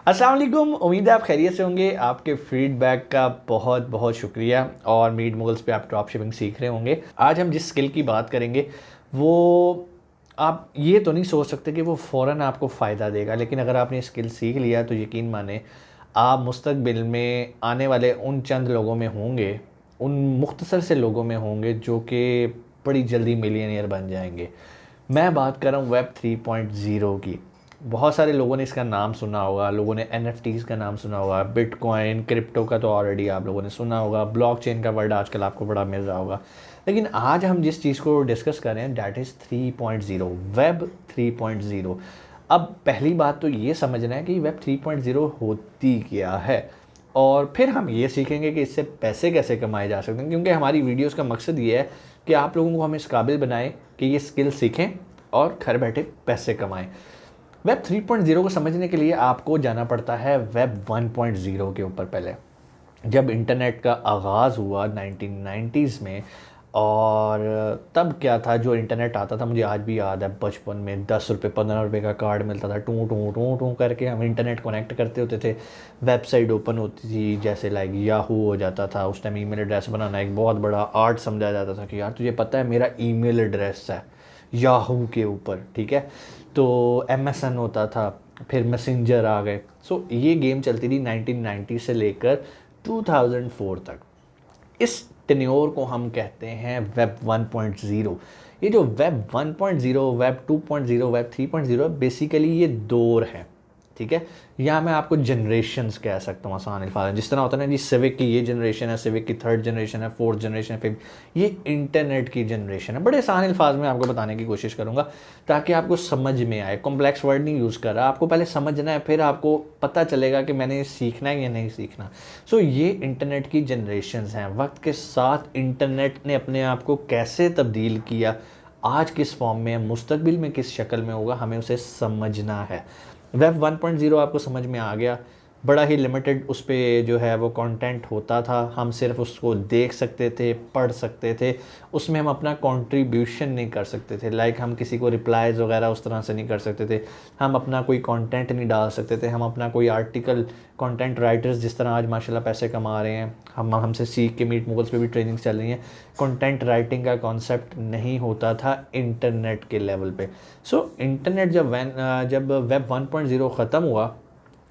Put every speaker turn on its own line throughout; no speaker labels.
अस्सलाम वालेकुम। उम्मीद है आप खैरियत से होंगे। आपके फीडबैक का बहुत बहुत शुक्रिया। और मीट मोगल्स पे आप ड्रॉप शिपिंग सीख रहे होंगे। आज हम जिस स्किल की बात करेंगे वो आप ये तो नहीं सोच सकते कि वो फ़ौरन आपको फ़ायदा देगा, लेकिन अगर आपने स्किल सीख लिया तो यकीन माने आप मुस्तकबिल में आने वाले उन चंद लोगों में होंगे, उन मुख्तसर से लोगों में होंगे जो कि बड़ी जल्दी मिलियनियर बन जाएंगे। मैं बात कर रहा हूँ वेब 3.0 की। बहुत सारे लोगों ने इसका नाम सुना होगा, लोगों ने NFTs का नाम सुना होगा, बिटकॉइन क्रिप्टो का तो ऑलरेडी आप लोगों ने सुना होगा, ब्लॉकचेन का वर्ड आजकल आपको बड़ा मिल रहा होगा। लेकिन आज हम जिस चीज़ को डिस्कस कर रहे हैं दैट इज़ 3.0, वेब 3.0। अब पहली बात तो ये समझना है कि वेब 3.0 होती क्या है, और फिर हम ये सीखेंगे कि इससे पैसे कैसे कमाए जा सकते हैं, क्योंकि हमारी वीडियोस का मकसद ये है कि आप लोगों को हम इस काबिल बनाएं कि ये स्किल सीखें और घर बैठे पैसे कमाएं। वेब 3.0 को समझने के लिए आपको जाना पड़ता है वेब 1.0 के ऊपर। पहले जब इंटरनेट का आगाज़ हुआ 1990s में, और तब क्या था, जो इंटरनेट आता था मुझे आज भी याद है, बचपन में 10 रुपये 15 रुपये का कार्ड मिलता था, टू टू टू टू करके हम इंटरनेट कनेक्ट करते होते थे। वेबसाइट ओपन होती थी, जैसे लाइक याहू हो जाता था। उस टाइम ईमेल एड्रेस बनाना एक बहुत बड़ा आर्ट समझा जाता था कि यार तुझे पता है मेरा ईमेल एड्रेस है याहू के ऊपर, ठीक है। तो MSN होता था, फिर मैसेंजर आ गए। सो ये गेम चलती थी 1990 से लेकर 2004 तक। इस टेन्योर को हम कहते हैं वेब 1.0। ये जो वेब 1.0, वेब 2.0, वेब 3.0 बेसिकली ये दौर है, ठीक है। या मैं आपको जनरेशन्स कह सकता हूँ आसान अल्फाज में। जिस तरह होता है ना जी, सिविक की ये जनरेशन है, सिविक की थर्ड जनरेशन है, फोर्थ जनरेशन है, फिर ये इंटरनेट की जनरेशन है। बड़े आसान अल्फाज में आपको बताने की कोशिश करूँगा ताकि आपको समझ में आए। कॉम्प्लेक्स वर्ड नहीं यूज़ कर रहा, आपको पहले समझना है, फिर आपको पता चलेगा कि मैंने सीखना है या नहीं सीखना। सो ये इंटरनेट की जनरेशन्स हैं। वक्त के साथ इंटरनेट ने अपने आप को कैसे तब्दील किया, आज किस फॉर्म में है, मुस्तकबिल में किस शक्ल में होगा, हमें उसे समझना है। वेब 1.0 आपको समझ में आ गया। बड़ा ही लिमिटेड उस पर जो है वो कंटेंट होता था, हम सिर्फ उसको देख सकते थे, पढ़ सकते थे, उसमें हम अपना कंट्रीब्यूशन नहीं कर सकते थे। लाइक हम किसी को रिप्लाईज वगैरह उस तरह से नहीं कर सकते थे, हम अपना कोई कंटेंट नहीं डाल सकते थे, हम अपना कोई आर्टिकल, कंटेंट राइटर्स जिस तरह आज माशाल्लाह पैसे कमा रहे हैं, हम हमसे सीख के मीट मोगल्स पे भी ट्रेनिंग चल रही है, कंटेंट राइटिंग का कॉन्सेप्ट नहीं होता था इंटरनेट के लेवल पे। सो इंटरनेट जब वेब 1.0 ख़त्म हुआ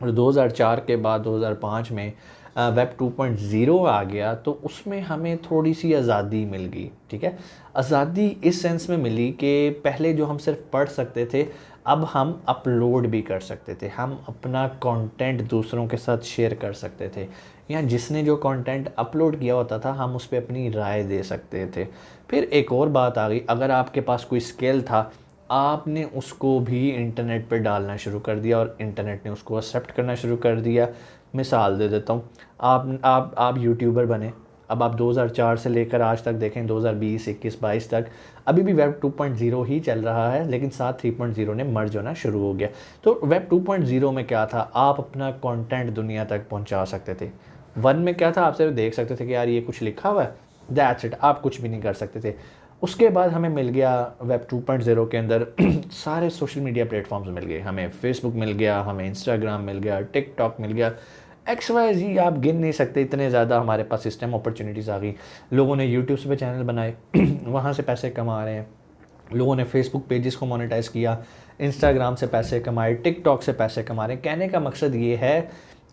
और 2004 के बाद 2005 में वेब 2.0 आ गया, तो उसमें हमें थोड़ी सी आज़ादी मिल गई, ठीक है। आज़ादी इस सेंस में मिली कि पहले जो हम सिर्फ पढ़ सकते थे, अब हम अपलोड भी कर सकते थे, हम अपना कंटेंट दूसरों के साथ शेयर कर सकते थे, या जिसने जो कंटेंट अपलोड किया होता था हम उस पर अपनी राय दे सकते थे। फिर एक और बात आ गई, अगर आपके पास कोई स्किल था आपने उसको भी इंटरनेट पे डालना शुरू कर दिया और इंटरनेट ने उसको एक्सेप्ट करना शुरू कर दिया। मिसाल दे देता हूँ, आप यूट्यूबर बने। अब आप 2004 से लेकर आज तक देखें, 2020, 21, 22 तक अभी भी वेब 2.0 ही चल रहा है, लेकिन साथ 3.0 ने मर्ज होना शुरू हो गया। तो वेब 2.0 में क्या था, आप अपना कंटेंट दुनिया तक पहुंचा सकते थे। वन में क्या था, आप सिर्फ देख सकते थे कि यार ये कुछ लिखा हुआ है, दैट्स इट, आप कुछ भी नहीं कर सकते थे। उसके बाद हमें मिल गया वेब 2.0 के अंदर सारे सोशल मीडिया प्लेटफॉर्म्स मिल गए। हमें फेसबुक मिल गया, हमें इंस्टाग्राम मिल गया, टिकटॉक मिल गया, XYZ आप गिन नहीं सकते, इतने ज़्यादा हमारे पास सिस्टम अपॉर्चुनिटीज़ आ गई। लोगों ने यूट्यूब पे चैनल बनाए वहाँ से पैसे कमा रहे हैं। लोगों ने फेसबुक पेजेस को मोनेटाइज़ किया, इंस्टाग्राम से पैसे कमाए, टिकटॉक से पैसे कमा रहे हैं। कहने का मकसद ये है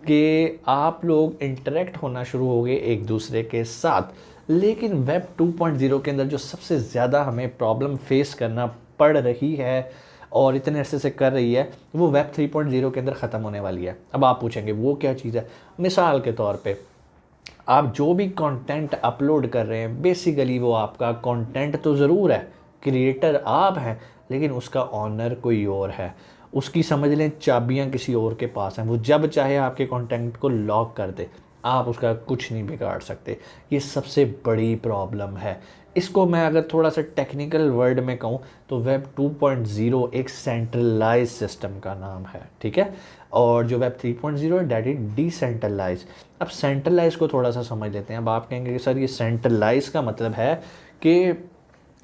कि आप लोग इंटरेक्ट होना शुरू हो गए एक दूसरे के साथ। लेकिन वेब 2.0 के अंदर जो सबसे ज़्यादा हमें प्रॉब्लम फेस करना पड़ रही है और इतने अरसे से कर रही है, वो वेब 3.0 के अंदर ख़त्म होने वाली है। अब आप पूछेंगे वो क्या चीज़ है। मिसाल के तौर पे आप जो भी कंटेंट अपलोड कर रहे हैं, बेसिकली वो आपका कंटेंट तो ज़रूर है, क्रिएटर आप हैं, लेकिन उसका ऑनर कोई और है। उसकी समझ लें चाबियां किसी और के पास हैं, वो जब चाहे आपके कंटेंट को लॉक कर दे, आप उसका कुछ नहीं बिगाड़ सकते। ये सबसे बड़ी प्रॉब्लम है। इसको मैं अगर थोड़ा सा टेक्निकल वर्ड में कहूँ तो वेब 2.0 एक सेंट्रलाइज सिस्टम का नाम है, ठीक है। और जो वेब 3.0 है डैट इज डिसेंट्रलाइज। अब सेंट्रलाइज को थोड़ा सा समझ लेते हैं। अब आप कहेंगे कि सर ये सेंट्रलाइज का मतलब है कि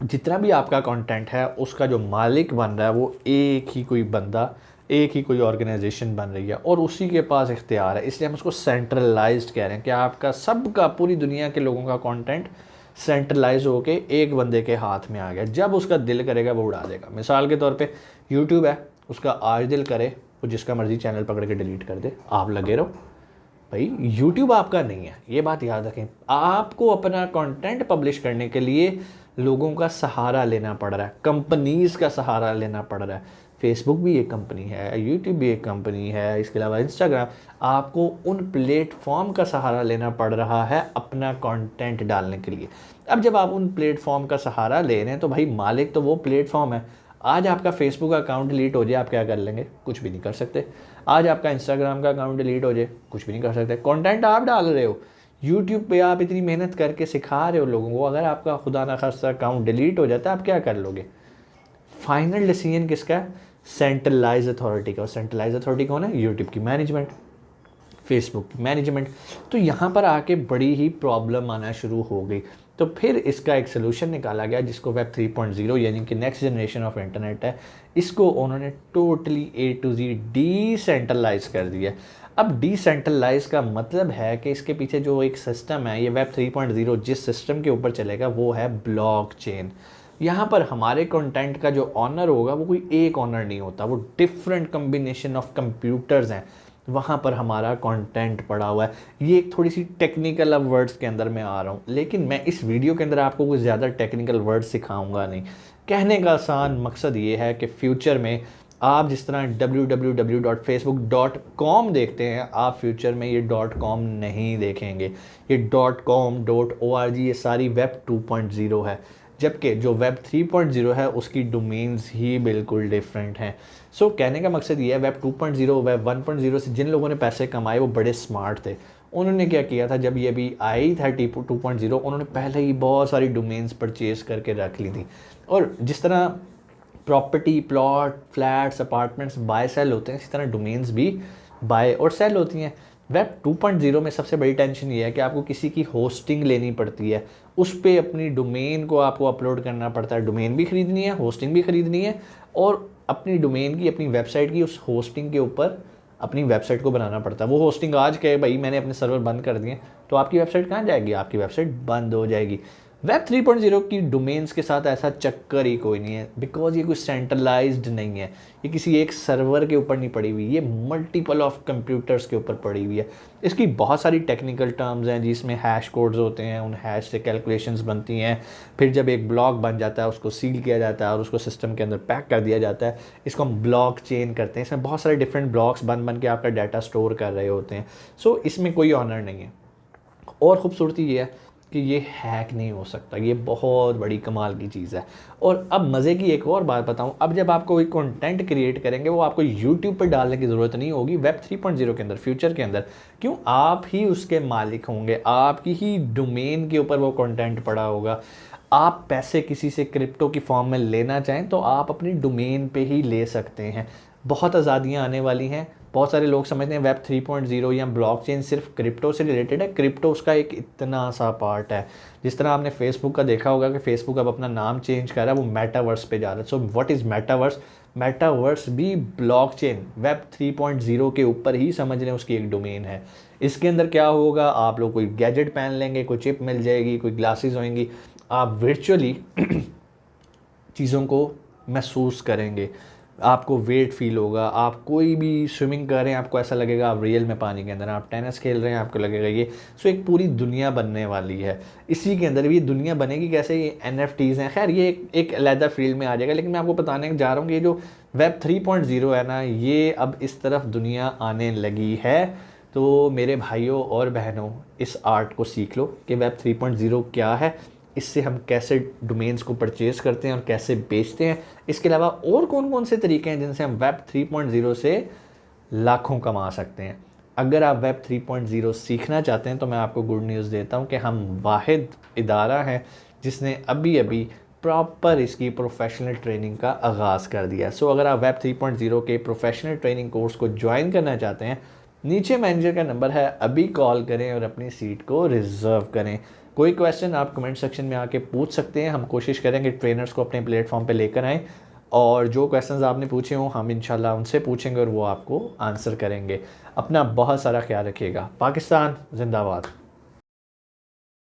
जितना भी आपका कंटेंट है उसका जो मालिक बन रहा है वो एक ही कोई बंदा एक ही कोई ऑर्गेनाइजेशन बन रही है और उसी के पास इख्तियार है, इसलिए हम उसको सेंट्रलाइज्ड कह रहे हैं कि आपका सबका, पूरी दुनिया के लोगों का कंटेंट सेंट्रलाइज होके एक बंदे के हाथ में आ गया। जब उसका दिल करेगा वो उड़ा देगा। मिसाल के तौर पे यूट्यूब है, उसका आज दिल करे वो जिसका मर्जी चैनल पकड़ के डिलीट कर दे, आप लगे रहो। भाई यूट्यूब आपका नहीं है, ये बात याद रखें। आपको अपना कंटेंट पब्लिश करने के लिए लोगों का सहारा लेना पड़ रहा है, कंपनीज़ का सहारा लेना पड़ रहा है। फेसबुक भी एक कंपनी है, यूट्यूब भी एक कंपनी है, इसके अलावा इंस्टाग्राम। आपको उन प्लेटफॉर्म का सहारा लेना पड़ रहा है अपना कंटेंट डालने के लिए। अब जब आप उन प्लेटफॉर्म का सहारा ले रहे हैं तो भाई मालिक तो वो प्लेटफॉर्म है। आज आपका फेसबुक का अकाउंट डिलीट हो जाए, आप क्या कर लेंगे? कुछ भी नहीं कर सकते। आज आपका इंस्टाग्राम का अकाउंट डिलीट हो जाए, कुछ भी नहीं कर सकते। कंटेंट आप डाल रहे हो यूट्यूब पे, आप इतनी मेहनत करके सिखा रहे हो लोगों को, अगर आपका खुदा ना खास्ता अकाउंट डिलीट हो जाता है, आप क्या कर लोगे? फाइनल डिसीजन किसका है? सेंट्रलाइज अथॉरिटी का। और सेंट्रलाइज अथॉरिटी कौन है? यूट्यूब की मैनेजमेंट, फेसबुक की मैनेजमेंट। तो यहाँ पर आके बड़ी ही प्रॉब्लम आना शुरू हो गई। तो फिर इसका एक सोल्यूशन निकाला गया जिसको वेब 3.0 यानी कि नेक्स्ट जनरेशन ऑफ इंटरनेट है, इसको उन्होंने totally A to Z decentralise कर दिया। अब डिसेंट्रलाइज का मतलब है कि इसके पीछे जो एक सिस्टम है, ये वेब 3.0 जिस सिस्टम के ऊपर चलेगा वो है ब्लॉकचेन। यहाँ पर हमारे कंटेंट का जो ऑनर होगा वो कोई एक ऑनर नहीं होता, वो डिफरेंट कम्बिनेशन ऑफ कंप्यूटर्स हैं, वहाँ पर हमारा कंटेंट पड़ा हुआ है। ये एक थोड़ी सी टेक्निकल अब वर्ड्स के अंदर मैं आ रहा हूँ, लेकिन मैं इस वीडियो के अंदर आपको कुछ ज़्यादा टेक्निकल वर्ड्स सिखाऊंगा नहीं। कहने का आसान मकसद ये है कि फ्यूचर में आप जिस तरह www.facebook.com देखते हैं, आप फ्यूचर में ये .com नहीं देखेंगे। ये .com, .org ये सारी वेब 2.0 है, जबकि जो वेब 3.0 है उसकी डोमेन्स ही बिल्कुल डिफरेंट हैं। सो कहने का मकसद ये है, वेब 2.0 वेब 1.0 से जिन लोगों ने पैसे कमाए वो बड़े स्मार्ट थे। उन्होंने क्या किया था, जब ये भी आई था 2.0, उन्होंने पहले ही बहुत सारी डोमेन्स परचेज करके रख ली थी। और जिस तरह property, plot, flats, apartments buy sell होते हैं, इसी तरह डोमेन्स भी बाय और सेल होती हैं। वेब 2.0 में सबसे बड़ी टेंशन ये है कि आपको किसी की होस्टिंग लेनी पड़ती है, उस पर अपनी डोमेन को आपको अपलोड करना पड़ता है। डोमेन भी खरीदनी है, होस्टिंग भी खरीदनी है, और अपनी डोमेन की, अपनी वेबसाइट की उस होस्टिंग के ऊपर अपनी वेबसाइट को बनाना पड़ता है। वो होस्टिंग आज कहे भाई मैंने अपने सर्वर बंद कर दिए, तो आपकी वेबसाइट कहाँ जाएगी? आपकी वेबसाइट बंद हो जाएगी। वेब 3.0 की डोमेन्स के साथ ऐसा चक्कर ही कोई नहीं है, बिकॉज ये कोई सेंट्रलाइज्ड नहीं है, ये किसी एक सर्वर के ऊपर नहीं पड़ी हुई, ये मल्टीपल ऑफ कंप्यूटर्स के ऊपर पड़ी हुई है। इसकी बहुत सारी टेक्निकल टर्म्स हैं जिसमें हैश कोड्स होते हैं, उन हैश से कैलकुलेशंस बनती हैं। फिर जब एक ब्लॉक बन जाता है उसको सील किया जाता है और उसको सिस्टम के अंदर पैक कर दिया जाता है, इसको हम ब्लॉक चेन करते हैं। इसमें बहुत सारे डिफरेंट ब्लॉक्स बन बन के आपका डाटा स्टोर कर रहे होते हैं। सो इसमें कोई ऑनर नहीं है। और ख़ूबसूरती ये है कि ये हैक नहीं हो सकता, ये बहुत बड़ी कमाल की चीज़ है। और अब मज़े की एक और बात बताऊं, अब जब आपको कोई कंटेंट क्रिएट करेंगे वो आपको यूट्यूब पर डालने की ज़रूरत नहीं होगी। वेब 3.0 के अंदर, फ्यूचर के अंदर, क्यों? आप ही उसके मालिक होंगे, आपकी ही डोमेन के ऊपर वो कंटेंट पड़ा होगा। आप पैसे किसी से क्रिप्टो की फॉर्म में लेना चाहें तो आप अपनी डोमेन पे ही ले सकते हैं। बहुत आज़ादियाँ आने वाली हैं। बहुत सारे लोग समझते हैं वेब 3.0 या ब्लॉकचेन सिर्फ क्रिप्टो से रिलेटेड है। क्रिप्टो उसका एक इतना सा पार्ट है। जिस तरह आपने फेसबुक का देखा होगा कि फेसबुक अब अपना नाम चेंज कर रहा है, वो मेटावर्स पे जा रहा है। So what is metaverse? Metaverse भी ब्लॉकचेन वेब 3.0 के ऊपर ही समझ लें, उसकी एक डोमेन है। इसके अंदर क्या होगा, आप लोग कोई गैजेट पहन लेंगे, कोई चिप मिल जाएगी, कोई ग्लासेस होंगी, आप वर्चुअली चीज़ों को महसूस करेंगे, आपको वेट फील होगा। आप कोई भी स्विमिंग कर रहे हैं, आपको ऐसा लगेगा आप रियल में पानी के अंदर, आप टेनिस खेल रहे हैं, आपको लगेगा ये। सो एक पूरी दुनिया बनने वाली है। इसी के अंदर भी दुनिया बनेगी कैसे? ये NFTs हैं। खैर ये एक अलग फील्ड में आ जाएगा, लेकिन मैं आपको बताने जा रहा हूँ कि ये जो वेब 3.0 है ना, ये अब इस तरफ दुनिया आने लगी है। तो मेरे भाइयों और बहनों, इस आर्ट को सीख लो कि वेब 3.0 क्या है, इससे हम कैसे डोमेन्स को परचेज़ करते हैं और कैसे बेचते हैं। इसके अलावा और कौन कौन से तरीके हैं जिनसे हम वेब 3.0 से लाखों कमा सकते हैं। अगर आप वेब 3.0 सीखना चाहते हैं तो मैं आपको गुड न्यूज़ देता हूं कि हम वाहिद इदारा हैं जिसने अभी अभी प्रॉपर इसकी प्रोफेशनल ट्रेनिंग का आगाज़ कर दिया। सो अगर आप वेब 3.0 के प्रोफेशनल ट्रेनिंग कोर्स को ज्वाइन करना चाहते हैं, नीचे मैनेजर का नंबर है, अभी कॉल करें और अपनी सीट को रिज़र्व करें। कोई क्वेश्चन आप कमेंट सेक्शन में आके पूछ सकते हैं, हम कोशिश करेंगे ट्रेनर्स को अपने प्लेटफॉर्म पे लेकर आएँ और जो क्वेश्चंस आपने पूछे हों हम इंशाल्लाह उनसे पूछेंगे और वो आपको आंसर करेंगे। अपना बहुत सारा ख्याल रखिएगा। पाकिस्तान जिंदाबाद।